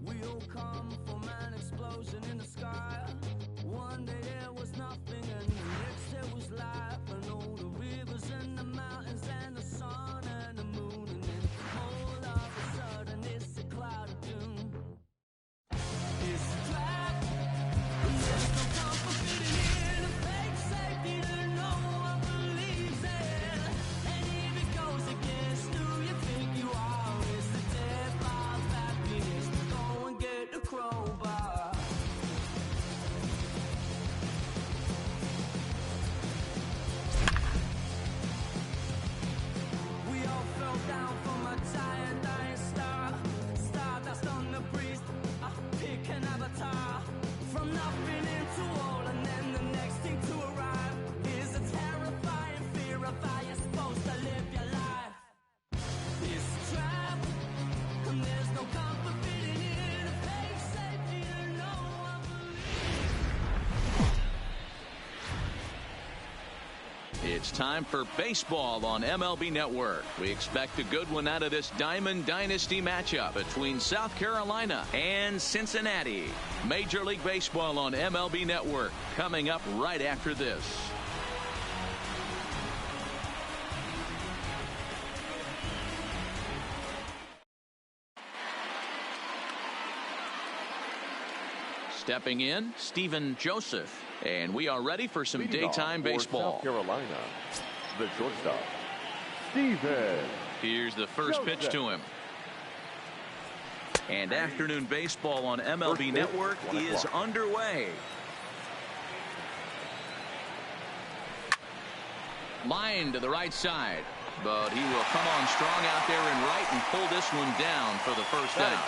We'll come from an explosion in the sky. One day there was nothing, and the next there was life. And all the rivers and the mountains and the sun and the moon, and then all of a sudden it's a cloud of doom. It's a trap, and there's no comfort fitting in a fake safety that no one believes in. And if it goes against who you think you are, it's the death of happiness. Go and get the crowbar. We all fell down from a giant dying star. Stardust on the breeze, pick an avatar. From nothing into all, and then the next thing to arrive is a terrifying fear of how you're supposed to live your life. It's a trap, and there's no comfort fitting in a fake safety that no one believes. It's time for baseball on MLB Network. We expect a good one out of this Diamond Dynasty matchup between South Carolina and Cincinnati. Major League Baseball on MLB Network coming up right after this. Stepping in, Stephen Joseph. And we are ready for some daytime baseball. South Carolina, the shortstop, Stephen. Here's the first pitch to him. And afternoon baseball on MLB Network is underway. Line to the right side, but he will come on strong out there in right and pull this one down for the first out.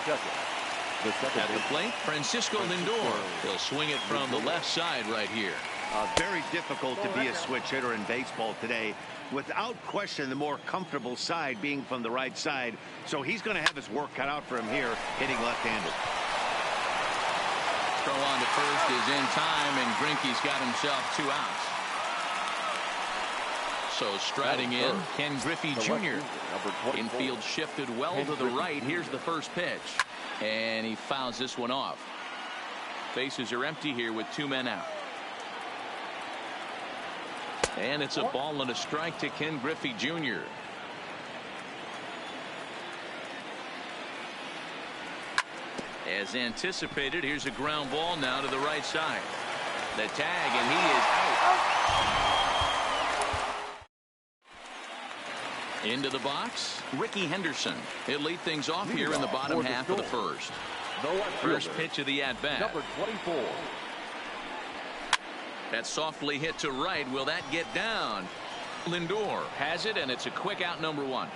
At the plate, Francisco Lindor. He'll swing it from the left side right here. Very difficult to be a switch hitter in baseball today. Without question, the more comfortable side being from the right side. So he's going to have his work cut out for him here, hitting left-handed. Throw on to first is in time, and Greinke's got himself 2 outs. So striding in, Ken Griffey Jr. Infield shifted well to the right. Here's the first pitch. And he fouls this one off. Bases are empty here with 2 men out. And it's a ball and a strike to Ken Griffey Jr. As anticipated, here's a ground ball now to the right side. The tag, and he is out. Into the box, Ricky Henderson. He'll lead things off here in the bottom half of the first. First pitch of the at-bat. Number 24. That softly hit to right. Will that get down? Lindor has it, and it's a quick out, number 1.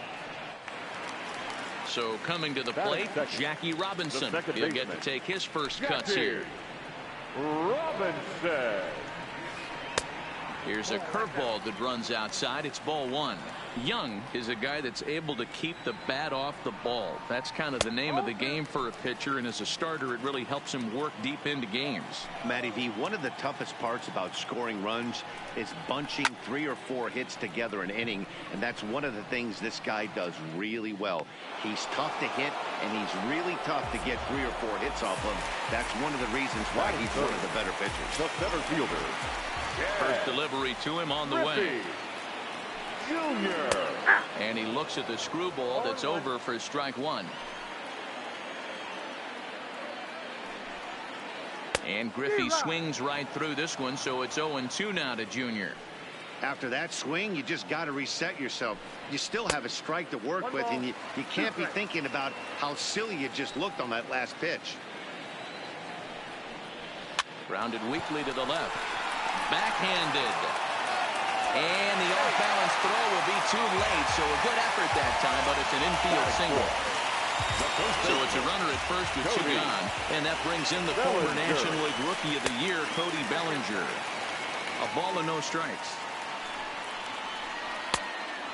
So coming to the plate, Jackie Robinson. He'll get to take his first cuts here. Robinson. Here's a curveball that runs outside. It's ball 1. Young is a guy that's able to keep the bat off the ball. That's kind of the name of the game for a pitcher, and as a starter, it really helps him work deep into games. Matty V, one of the toughest parts about scoring runs is bunching 3 or 4 hits together an inning, and that's one of the things this guy does really well. He's tough to hit, and he's really tough to get 3 or 4 hits off him. That's one of the reasons why he's one of the better pitchers. The center fielder. First delivery to him on the way. Jr. And he looks at the screwball that's over for strike one. And Griffey swings right through this one, so it's 0-2 now to Junior. After that swing, you just got to reset yourself. You still have a strike to work with, and you can't be thinking about how silly you just looked on that last pitch. Grounded weakly to the left. Backhanded. And the off-balance throw will be too late, so a good effort that time, but it's an infield single. So it's a runner at first with two gone, and that brings in the former National League Rookie of the Year, Cody Bellinger. A ball and no strikes.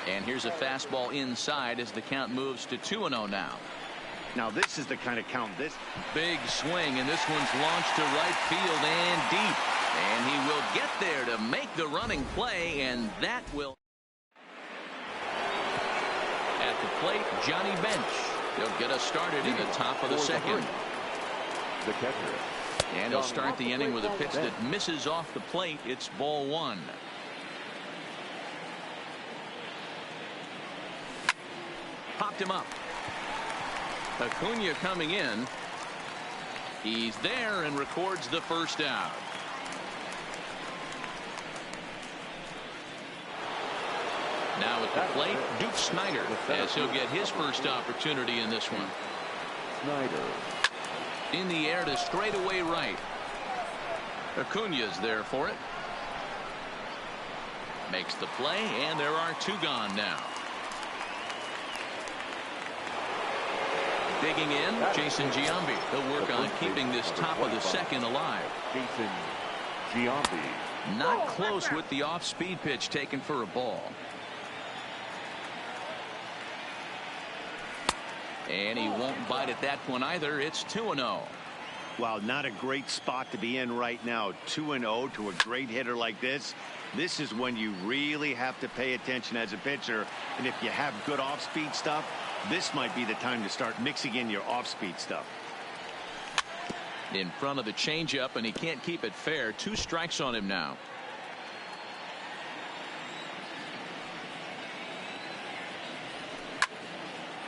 And here's a fastball inside as the count moves to 2-0 now. Now this is the kind of count. This big swing, and this one's launched to right field and deep. And he will get there to make the running play, and that will. At the plate, Johnny Bench. He'll get us started in the top of the second. The catcher. And he'll start the inning with a pitch that misses off the plate. It's ball one. Popped him up. Acuna coming in. He's there and records the first out. Now at the plate, Duke Snider, as he'll get his first opportunity in this one. Snider. In the air to straightaway right. Acuna's there for it. Makes the play, and there are two gone now. Digging in, Jason Giambi. He'll work on keeping this top of the second alive. Jason Giambi. Not close with the off-speed pitch taken for a ball. And he won't bite at that one either. It's 2-0. Wow, not a great spot to be in right now. 2-0 to a great hitter like this. This is when you really have to pay attention as a pitcher. And if you have good off-speed stuff, this might be the time to start mixing in your off-speed stuff. In front of the changeup, and he can't keep it fair. 2 strikes on him now.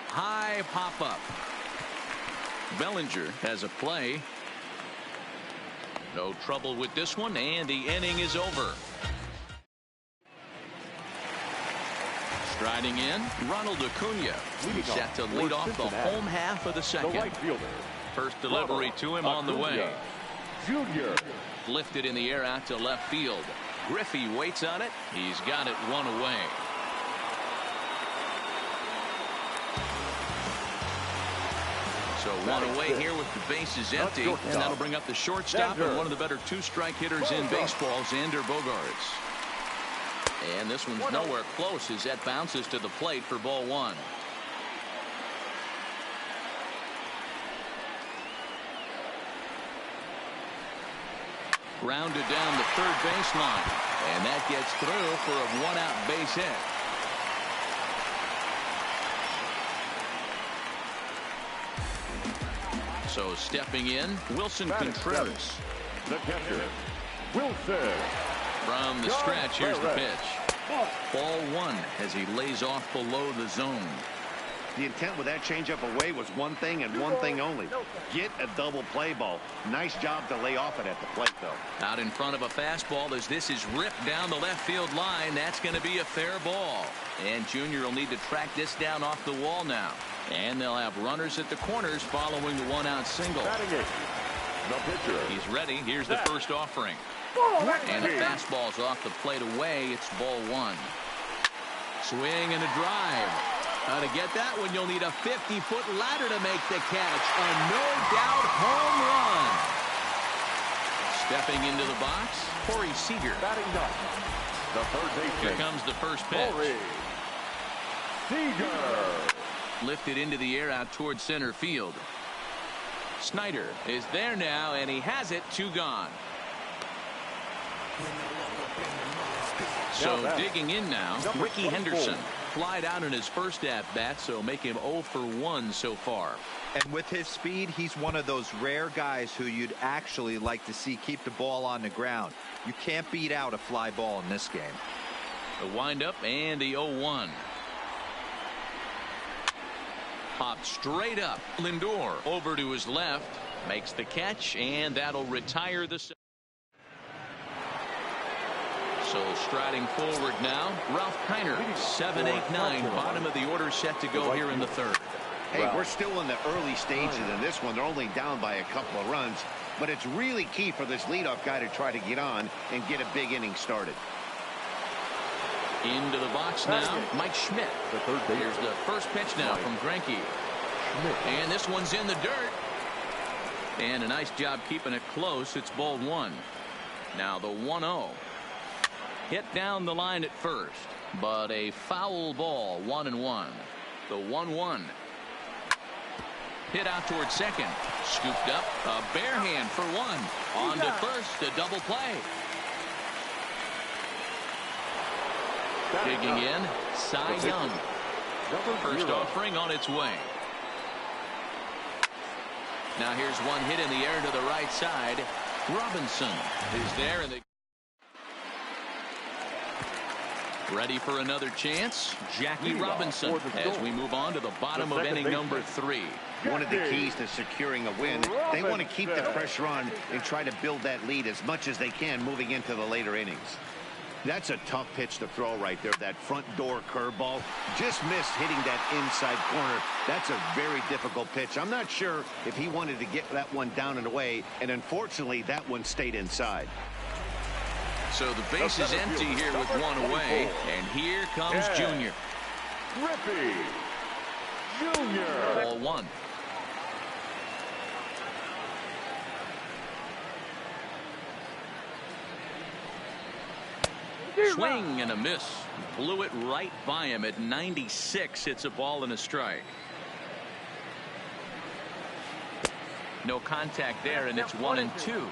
High pop up. Bellinger has a play. No trouble with this one, and the inning is over. Striding in, Ronald Acuna. He's set to lead off the home half of the second. The right fielder. First delivery to him on the way. Junior. Lifted in the air out to left field. Griffey waits on it. He's got it one away. So one away here with the bases empty, and that'll bring up the shortstop and one of the better 2-strike hitters in baseball, Xander Bogaerts. And this one's nowhere close as that bounces to the plate for ball one. Grounded down the third baseline, and that gets through for a 1-out base hit. So stepping in, Wilson Contreras. The catcher, Wilson. From the stretch, here's the pitch. Ball one as he lays off below the zone. The intent with that changeup away was one thing and one thing only. Get a double play ball. Nice job to lay off it at the plate, though. Out in front of a fastball as this is ripped down the left field line. That's going to be a fair ball. And Junior will need to track this down off the wall now. And they'll have runners at the corners following the 1-out single. The pitcher. He's ready. Here's the first offering. And the fastball's off the plate away. It's ball one. Swing and a drive. To get that one, you'll need a 50-foot ladder to make the catch. A no-doubt home run. Stepping into the box, Corey Seager. Batting up. The third baseman. Here comes the first pitch. Corey Seager. Lifted into the air out towards center field. Snider is there now, and he has it. 2 gone. So digging in now, Ricky Henderson. Flied out in his first at-bat, so make him 0 for 1 so far. And with his speed, he's one of those rare guys who you'd actually like to see keep the ball on the ground. You can't beat out a fly ball in this game. The windup and the 0-1. Popped straight up. Lindor over to his left. Makes the catch, and that'll retire the. So striding forward now, Ralph Kiner, 7-8-9, bottom of the order set to go here in the third. Hey, we're still in the early stages in this one. They're only down by a couple of runs, but it's really key for this leadoff guy to try to get on and get a big inning started. Into the box now, Mike Schmidt. Here's the first pitch now from Greinke. And this one's in the dirt. And a nice job keeping it close. It's ball one. Now the 1-0. Hit down the line at first, but a foul ball, 1-1. The 1-1. Hit out towards second. Scooped up, a bare hand for one. On to first, a double play. Digging in, Cy Young. First offering on its way. Now here's one hit in the air to the right side. Robinson is there, and ready for another chance. Jackie Robinson as we move on to the bottom of inning number 3. One of the keys to securing a win, they want to keep the pressure on and try to build that lead as much as they can moving into the later innings. That's a tough pitch to throw right there. That front door curveball just missed hitting that inside corner. That's a very difficult pitch. I'm not sure if he wanted to get that one down and away, and unfortunately that one stayed inside. So the base is empty here with one away, and here comes Junior. Griffey Jr. Ball one. Swing and a miss. Blew it right by him at 96. It's a ball and a strike. No contact there, and it's 1-2.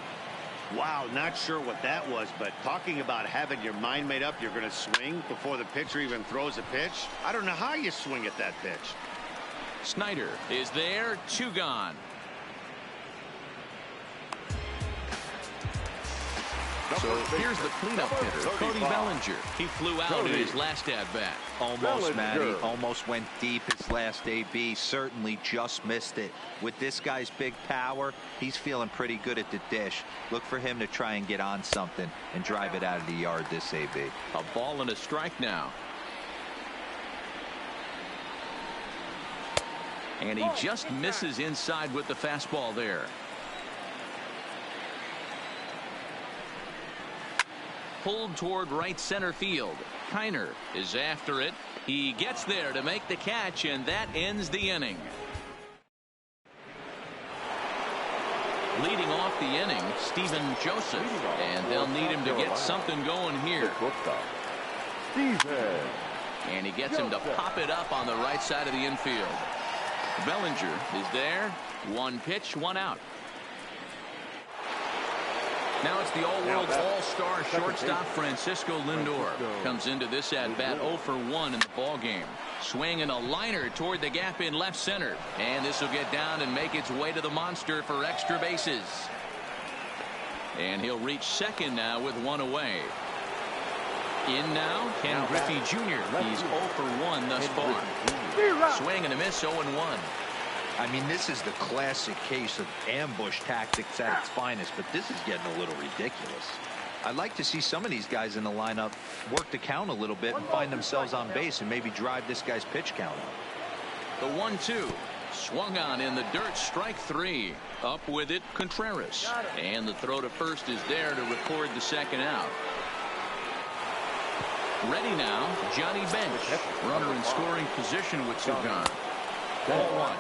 Wow, not sure what that was, but talking about having your mind made up, you're going to swing before the pitcher even throws a pitch. I don't know how you swing at that pitch. Snyder is there, 2 gone. So here's the cleanup hitter, Cody Bellinger. He flew out in his last at-bat. Almost, Matty. Almost went deep his last AB. Certainly just missed it. With this guy's big power, he's feeling pretty good at the dish. Look for him to try and get on something and drive it out of the yard this AB. A ball and a strike now. And he just misses inside with the fastball there. Pulled toward right center field. Kiner is after it. He gets there to make the catch, and that ends the inning. Leading off the inning, Stephen Joseph, and they'll need him to get something going here. And he gets him to pop it up on the right side of the infield. Bellinger is there. 1 pitch, 1 out. Now it's the all-world all-star shortstop Francisco Lindor. Comes into this at-bat 0 for 1 in the ballgame. Swinging a liner toward the gap in left center. And this will get down and make its way to the monster for extra bases. And he'll reach second now with 1 away. In now, Ken Griffey Jr. He's 0 for 1 thus far. Swing and a miss, 0-1. I mean, this is the classic case of ambush tactics at its finest, but this is getting a little ridiculous. I'd like to see some of these guys in the lineup work the count a little bit and find themselves on base and maybe drive this guy's pitch count up. The 1-2 swung on in the dirt, strike 3. Up with it, Contreras. And the throw to first is there to record the second out. Ready now, Johnny Bench. Runner in scoring position with 2 gone. Ball 1.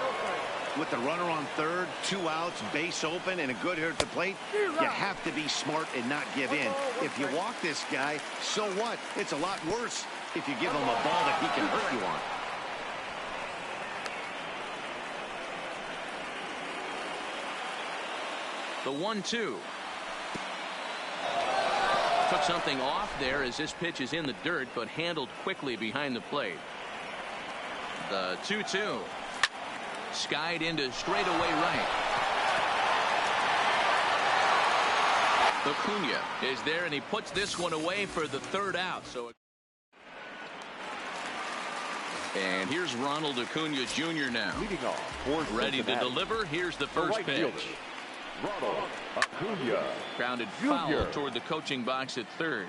With the runner on third, 2 outs, base open, and a good hitter at the plate, you have to be smart and not give in. If you walk this guy, so what? It's a lot worse if you give him a ball that he can hurt you on. The 1-2. Took something off there as this pitch is in the dirt, but handled quickly behind the plate. The 2-2. Skied into straightaway right. Acuna is there, and he puts this one away for the 3rd out. So And here's Ronald Acuna Jr. now. Leading off for Ready to Cincinnati, deliver. Here's the the first right pitch. fielder, Ronald Acuna Grounded Jr. foul toward the coaching box at third.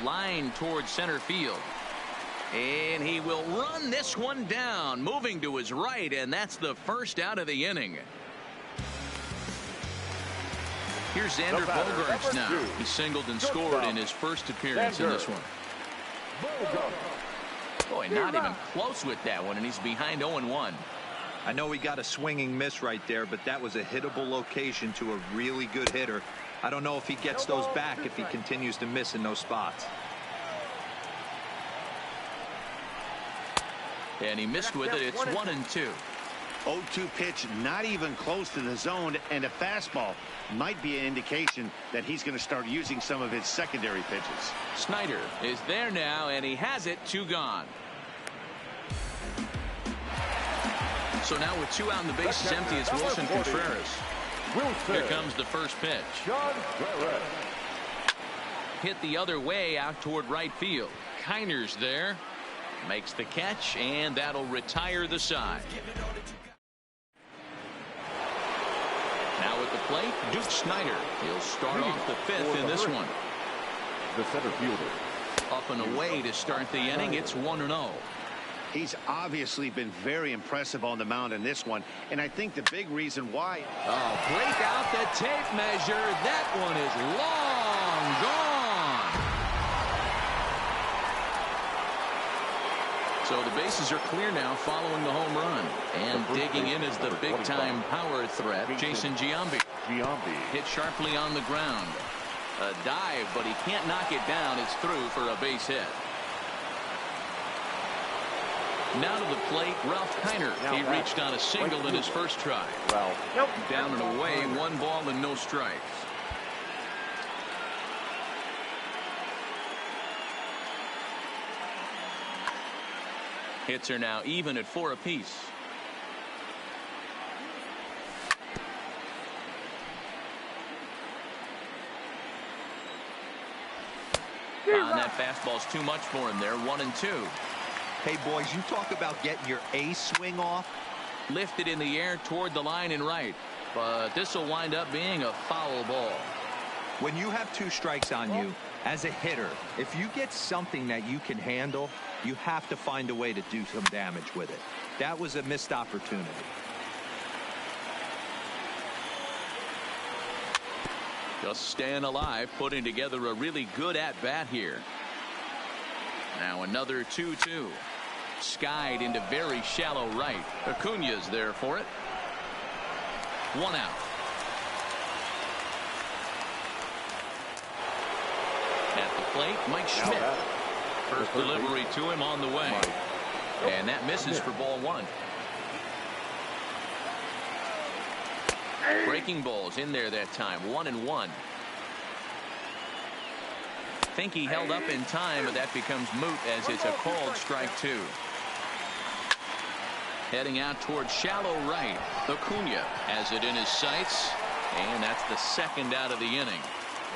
Line towards center field. And he will run this one down, moving to his right, and that's the first out of the inning. Here's Xander Bogaerts now. He singled and scored in his first appearance in this one. Boy, not even close with that one, and he's behind 0-1. I know he got a swinging miss right there, but that was a hittable location to a really good hitter. I don't know if he gets those back if he continues to miss in those spots. And he missed with it. It's 1-2. 0-2 pitch, not even close to the zone, and a fastball might be an indication that he's going to start using some of his secondary pitches. Snyder is there now, and he has it. 2 gone. So now with 2 out and the bases empty, it's Wilson Contreras. Here comes the first pitch. Hit the other way out toward right field. Kiner's there. Makes the catch, and that'll retire the side. Now at the plate, Duke Snyder. He'll start off the 5th in this one. The center fielder. Up and away to start the inning. It's 1-0. He's obviously been very impressive on the mound in this one, and I think the big reason why. Oh, break out the tape measure. That one is long gone. So the bases are clear now following the home run. And digging in is the big-time power threat, Jason Giambi. Hit sharply on the ground. A dive, but he can't knock it down. It's through for a base hit. Now to the plate, Ralph Kiner. He reached on a single in his first try. Down and away, 1 ball and no strikes. Hits are now even at 4 apiece. That fastball's too much for him there. 1-2. Hey, boys, you talk about getting your A swing off. Lifted in the air toward the line and right. But this will wind up being a foul ball. When you have 2 strikes on you, as a hitter, if you get something that you can handle, you have to find a way to do some damage with it. That was a missed opportunity. Just staying alive, putting together a really good at-bat here. Now another 2-2. Skied into very shallow right. Acuna's there for it. 1 out. At the plate, Mike Schmidt. First delivery to him on the way. And that misses for ball 1. Breaking balls in there that time. 1-1. Think he held up in time, but that becomes moot as it's a called strike 2. Heading out towards shallow right. Acuna has it in his sights, and that's the 2nd out of the inning.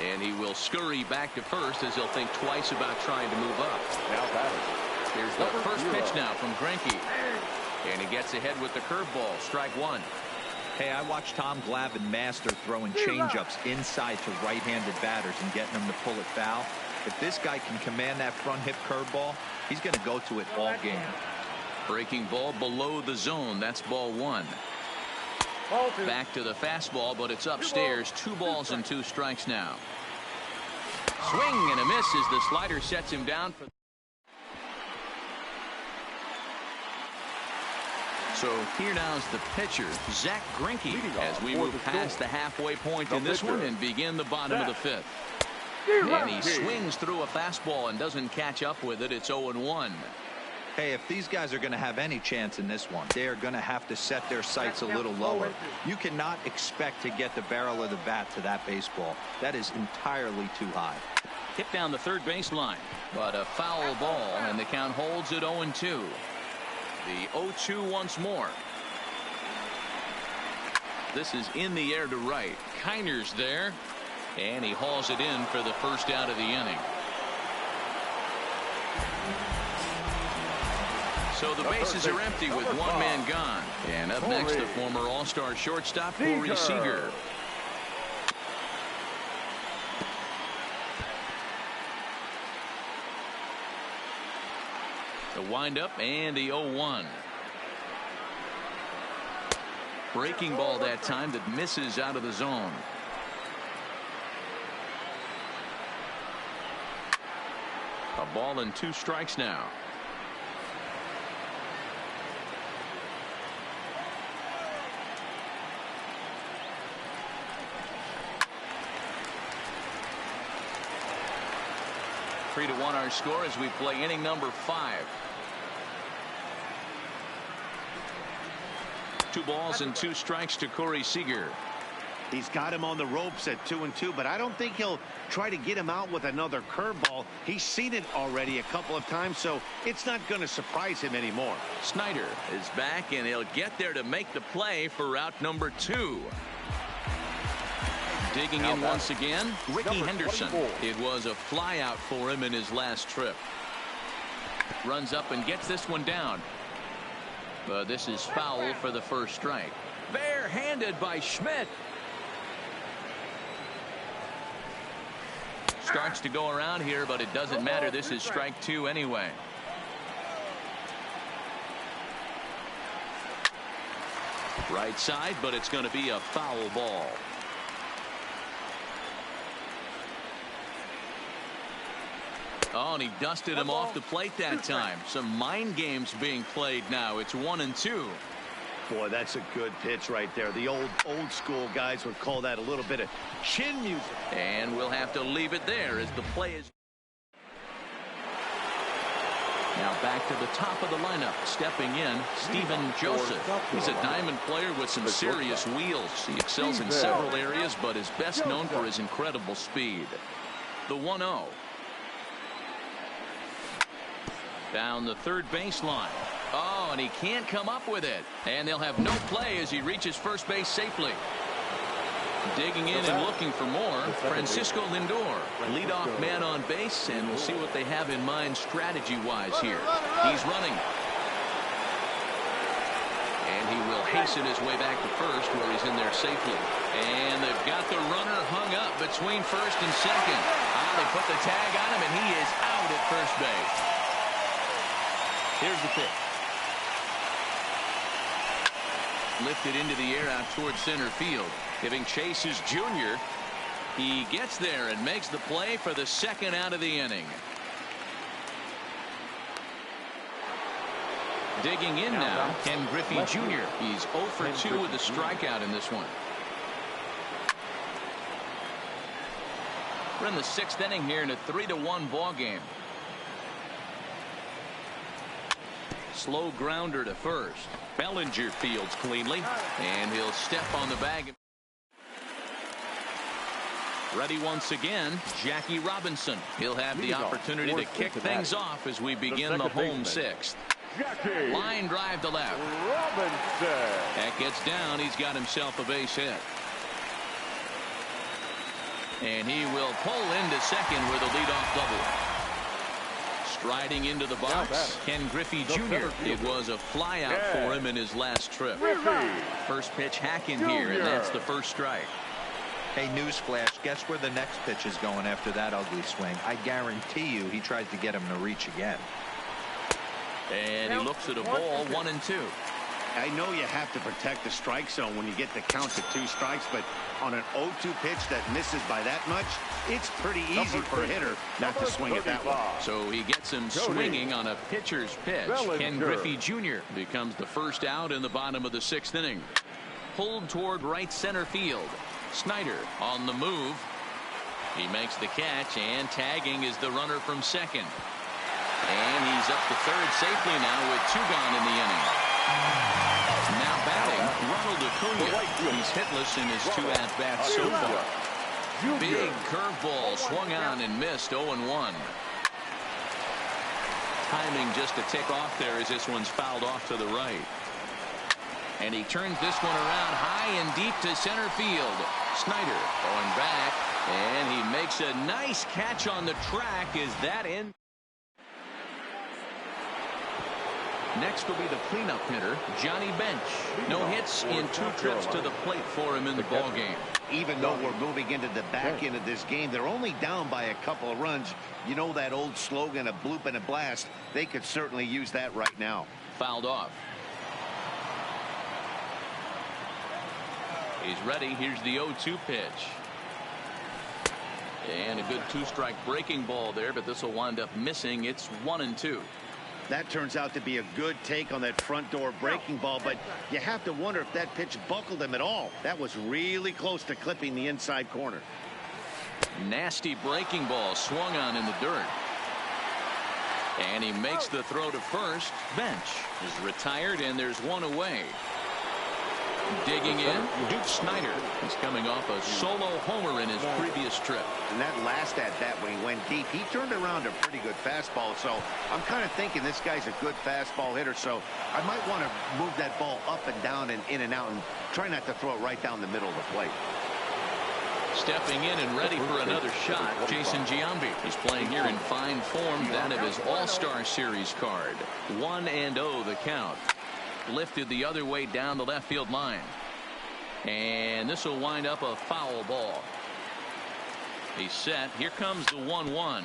And he will scurry back to first as he'll think twice about trying to move up. Here's the first pitch now from Greinke. And he gets ahead with the curveball. Strike 1. Hey, I watched Tom Glavine master throwing changeups inside to right-handed batters and getting them to pull it foul. If this guy can command that front hip curveball, he's going to go to it all game. Breaking ball below the zone. That's ball 1. Back to the fastball, but it's upstairs. 2 balls and 2 strikes now. Swing and a miss as the slider sets him down. So here now is the pitcher, Zach Greinke, as we move past the halfway point in this one and begin the bottom of the 5th. And he swings through a fastball and doesn't catch up with it. It's 0-1. Hey, if these guys are going to have any chance in this one, they are going to have to set their sights a little lower. You cannot expect to get the barrel of the bat to that baseball. That is entirely too high. Hit down the third baseline, but a foul ball, and the count holds at 0-2. The 0-2 once more. This is in the air to right. Kiner's there. And he hauls it in for the first out of the inning. So the bases are empty with one man gone. And up next, the former All-Star shortstop, Corey Seager. The windup and the 0-1. Breaking ball that time that misses out of the zone. A ball and 2 strikes now. Three to 1 our score as we play inning number 5. 2 balls and 2 strikes to Corey Seager. He's got him on the ropes at 2-2, but I don't think he'll try to get him out with another curveball. He's seen it already a couple of times, so it's not going to surprise him anymore. Snyder is back, and he'll get there to make the play for route number 2. Digging in once again, Ricky Henderson. It was a fly out for him in his last trip. Runs up and gets this one down. But this is foul for the first strike. Barehanded by Schmidt. Starts to go around here, but it doesn't matter. This is strike 2 anyway. Right side, but it's going to be a foul ball. Oh, and he dusted him off the plate that time. Some mind games being played now. It's 1-2. Boy, that's a good pitch right there. The old school guys would call that a little bit of chin music. And we'll have to leave it there as the play is. Now back to the top of the lineup. Stepping in, Steven Joseph. He's a diamond player with some serious wheels. He excels in several areas, but is best known for his incredible speed. The 1-0. Down the third baseline. Oh, and he can't come up with it. And they'll have no play as he reaches first base safely. Digging in and looking for more, Francisco Lindor, leadoff man on base, and we'll see what they have in mind strategy-wise here. He's running. And he will hasten his way back to first, where he's in there safely. And they've got the runner hung up between first and second. They put the tag on him, and he is out at first base. Here's the pitch. Lifted into the air out towards center field. Giving chase is Junior. He gets there and makes the play for the second out of the inning. Digging in now, Ken Griffey Jr. He's 0 for 2 with a strikeout in this one. We're in the 6th inning here in a 3-1 ball game. Slow grounder to first. Bellinger fields cleanly, and he'll step on the bag. Ready once again, Jackie Robinson. He'll have the opportunity to kick things off as we begin the home 6th. Line drive to left. That gets down. He's got himself a base hit. And he will pull into second with a leadoff double. Striding into the box, Ken Griffey Jr. It was a flyout for him in his last trip. First pitch hack in here, and that's the first strike. Hey, newsflash, guess where the next pitch is going after that ugly swing? I guarantee you he tries to get him to reach again. And he looks at a ball, 1-2. I know you have to protect the strike zone when you get the count to 2 strikes, but on an 0-2 pitch that misses by that much, it's pretty easy for a hitter not to swing it that way. So he gets him swinging on a pitcher's pitch. Ken Griffey Jr. becomes the first out in the bottom of the 6th inning. Pulled toward right center field. Snyder on the move. He makes the catch, and tagging is the runner from second. And he's up to third safely now with 2 gone in the inning. Now batting, Ronald Acuna. He's hitless in his 2 at-bats so far. Big curveball swung on and missed, 0-1. Timing just a tick off there as this one's fouled off to the right. And he turns this one around high and deep to center field. Snyder going back. And he makes a nice catch on the track. Is that in? Next will be the cleanup hitter, Johnny Bench. No hits in 2 trips to the plate for him in the ball game. Even though we're moving into the back end of this game, they're only down by a couple of runs. You know that old slogan, a bloop and a blast. They could certainly use that right now. Fouled off. He's ready. Here's the 0-2 pitch. And a good 2-strike breaking ball there, but this will wind up missing. It's 1-2. That turns out to be a good take on that front door breaking ball, but you have to wonder if that pitch buckled him at all. That was really close to clipping the inside corner. Nasty breaking ball swung on in the dirt. And he makes the throw to first. Bench is retired, and there's one away. Digging in, Duke Snider. He's coming off a solo homer in his previous trip. And that last at-bat when he went deep, he turned around a pretty good fastball. So I'm kind of thinking this guy's a good fastball hitter. So I might want to move that ball up and down and in and out and try not to throw it right down the middle of the plate. Stepping in and ready for another shot, Jason Giambi. He's playing here in fine form, that of his All-Star Series card. 1-0 the count. Lifted the other way down the left field line. And this will wind up a foul ball. He's set. Here comes the 1-1.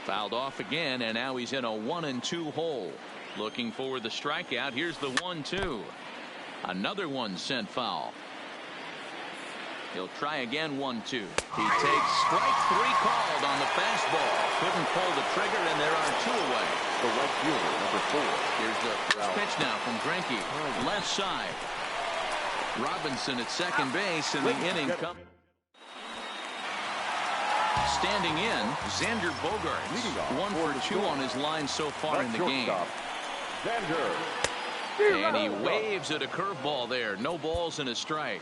Fouled off again, and now he's in a 1-2 hole. Looking for the strikeout. Here's the 1-2. Another one sent foul. He'll try again. 1-2. He takes strike 3 called on the fastball. Couldn't pull the trigger, and there are 2 away. The right fielder, number 4. Here's the first pitch now from Greinke. Left side. Robinson at second base, and the inning coming. Standing in, Xander Bogaerts. 1 for 2 on his line so far in the game. And he waves at a curveball there. No balls and a strike.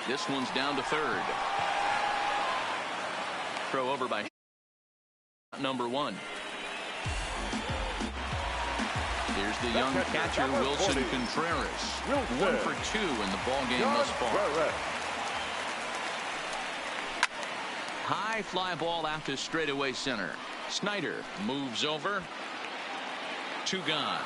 This one's down to third. Throw over by number 1. Here's the young catcher, Wilson Contreras. 1 for 2 in the ball game thus far. High fly ball out to straightaway center. Snider moves over. 2 gone.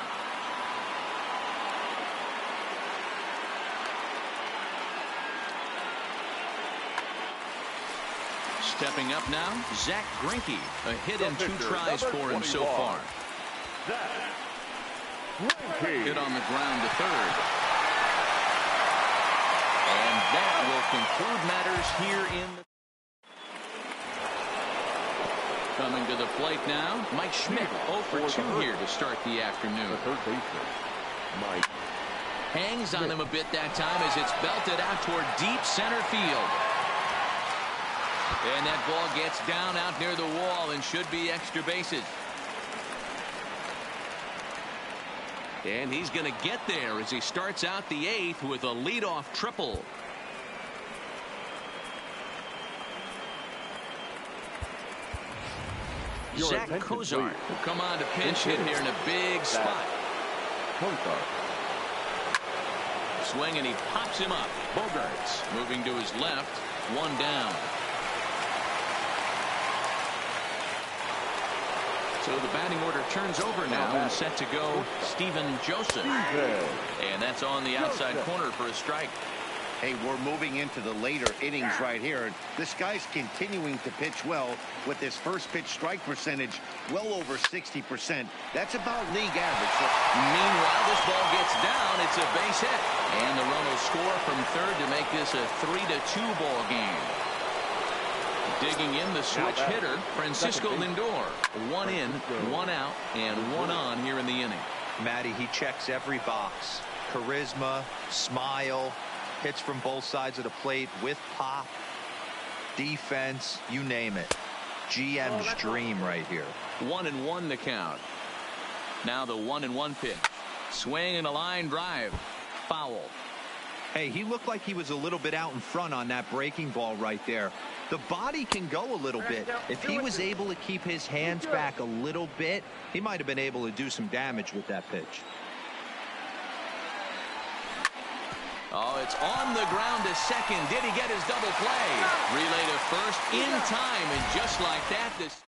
Stepping up now, Zach Greinke. A hit in 2 tries for him so far. Hit on the ground to third. And that will conclude matters here in the... Coming to the plate now, Mike Schmidt. 0 for 2 here to start the afternoon. Mike hangs on him a bit that time as it's belted out toward deep center field. And that ball gets down out near the wall and should be extra bases. And he's going to get there as he starts out the 8th with a leadoff triple. Zach Cozart will come on to pinch hit here in a big spot. Swing and he pops him up. Bogaerts moving to his left. 1 down. So the batting order turns over now and set to go Steven Joseph. And that's on the outside corner for a strike. Hey, we're moving into the later innings right here. This guy's continuing to pitch well with his first pitch strike percentage well over 60%. That's about league average. So meanwhile, this ball gets down. It's a base hit. And the run will score from third to make this a 3-2 ball game. Digging in the switch hitter, Francisco Lindor. 1 in, 1 out, and 1 on here in the inning. Matty, he checks every box. Charisma, smile, hits from both sides of the plate with pop, defense, you name it. GM's dream right here. 1-1 the count. Now the 1-1 pitch. Swing and a line drive. Foul. Hey, he looked like he was a little bit out in front on that breaking ball right there. The body can go a little bit. If he was able to keep his hands back a little bit, he might have been able to do some damage with that pitch. Oh, it's on the ground to second. Did he get his double play? Relay to first in time, and just like that, this...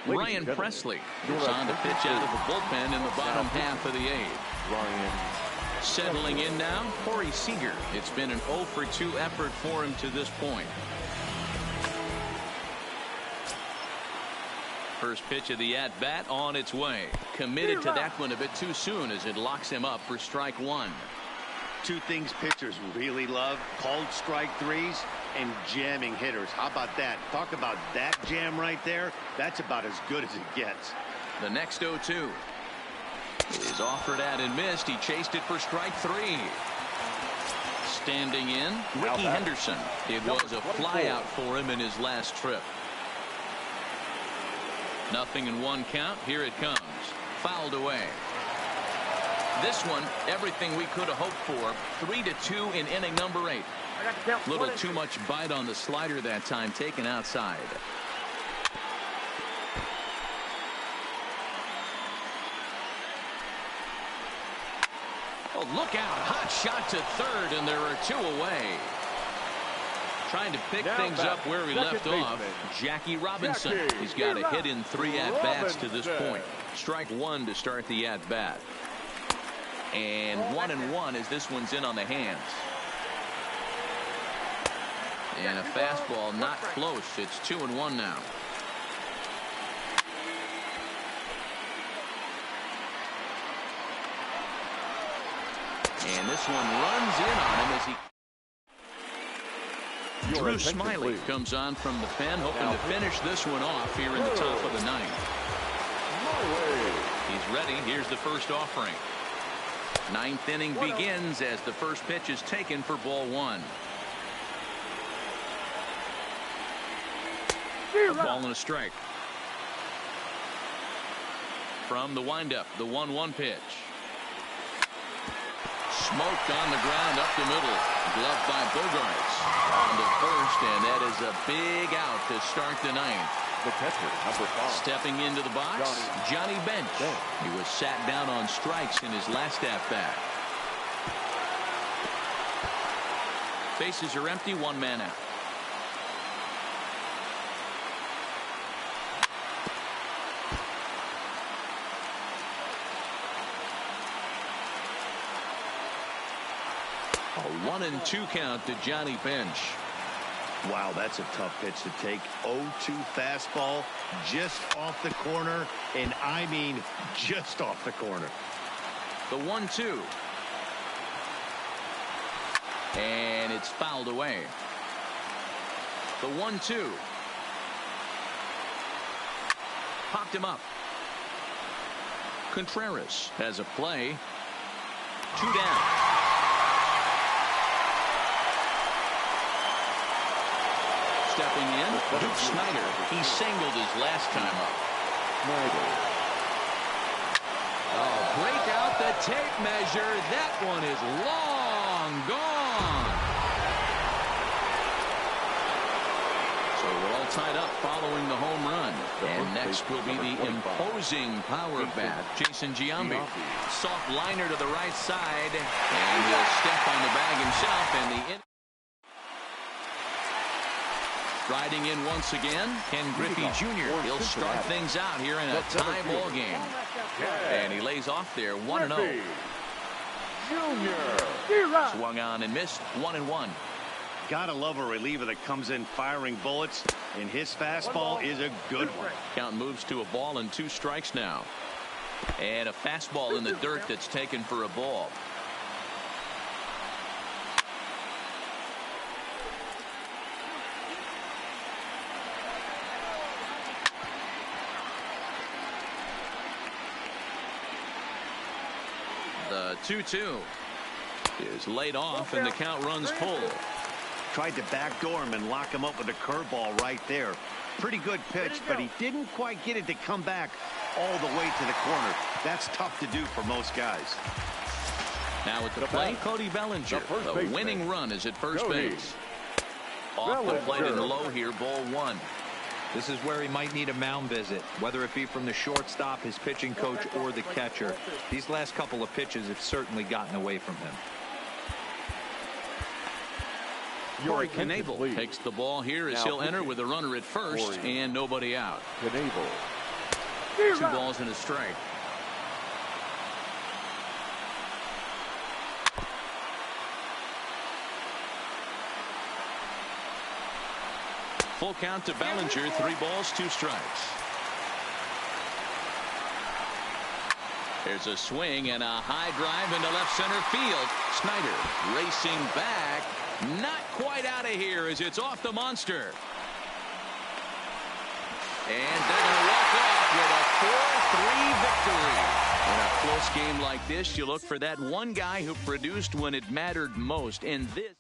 Ryan Presley is on to pitch out of the bullpen in the bottom half of the eighth. Settling in now, Corey Seager. It's been an 0 for 2 effort for him to this point. First pitch of the at-bat on its way. Committed to that one a bit too soon as it locks him up for strike one. Two things pitchers really love: called strike threes and jamming hitters. How about that? Talk about that jam right there. That's about as good as it gets. The next 0-2 is offered at and missed. He chased it for strike three. Standing in, Ricky Henderson. It was a flyout for him in his last trip. 0-1 count. Here it comes. Fouled away. This one, everything we could have hoped for. 3-2 in inning number 8. Little too much bite on the slider that time, taken outside. Oh, look out. Hot shot to third, and there are 2 away. Trying to pick things up where he left off, Jackie Robinson. He's got a hit in 3 at-bats to this point. Strike one to start the at-bat. And 1-1 as this one's in on the hands. And a fastball not close. It's 2-1 now. And this one runs in on him as he... Drew Smiley comes on from the pen, hoping to finish this one off here in the top of the 9th. He's ready. Here's the first offering. 9th inning begins as the first pitch is taken for ball 1. A ball and a strike. From the windup, the 1-1 pitch. Smoked on the ground up the middle. Gloved by Bogarts. On to first, and that is a big out to start the 9th. The catcher, number 5. Stepping into the box, Johnny Bench. He was sat down on strikes in his last at-bat. Bases are empty, 1 man out. A 1-2 count to Johnny Bench. Wow, that's a tough pitch to take. 0-2 fastball just off the corner, and I mean just off the corner. The 1-2. And it's fouled away. The 1-2. Popped him up. Contreras has a play. 2 down. Stepping in, Duke Snyder. He singled his last time up. Oh, break out the tape measure. That one is long gone. So we're all tied up following the home run. And next will be the imposing power bat, Jason Giambi. Soft liner to the right side. And he'll step on the bag himself. And the riding in once again, Ken Griffey Jr. He'll start things out here in a tie ball game. And he lays off there 1-0. Swung on and missed. 1-1. Gotta love a reliever that comes in firing bullets, and his fastball is a good one. Count moves to a ball and 2 strikes now. And a fastball in the dirt that's taken for a ball. The 2-2 is laid off, and the count runs full. Tried to backdoor him and lock him up with a curveball right there. Pretty good pitch, but he didn't quite get it to come back all the way to the corner. That's tough to do for most guys. Now at the plate, Cody Bellinger. The winning run is at first base. Off the plate and low here, ball one. This is where he might need a mound visit, whether it be from the shortstop, his pitching coach, or the catcher. These last couple of pitches have certainly gotten away from him. Corey Knebel takes the ball here as he'll enter with a runner at first and nobody out. 2 balls and a strike. Full count to Bellinger. 3 balls, 2 strikes. There's a swing and a high drive into left center field. Snyder racing back. Not quite out of here as it's off the monster. And they're going to walk off with a 4-3 victory. In a close game like this, you look for that one guy who produced when it mattered most. And this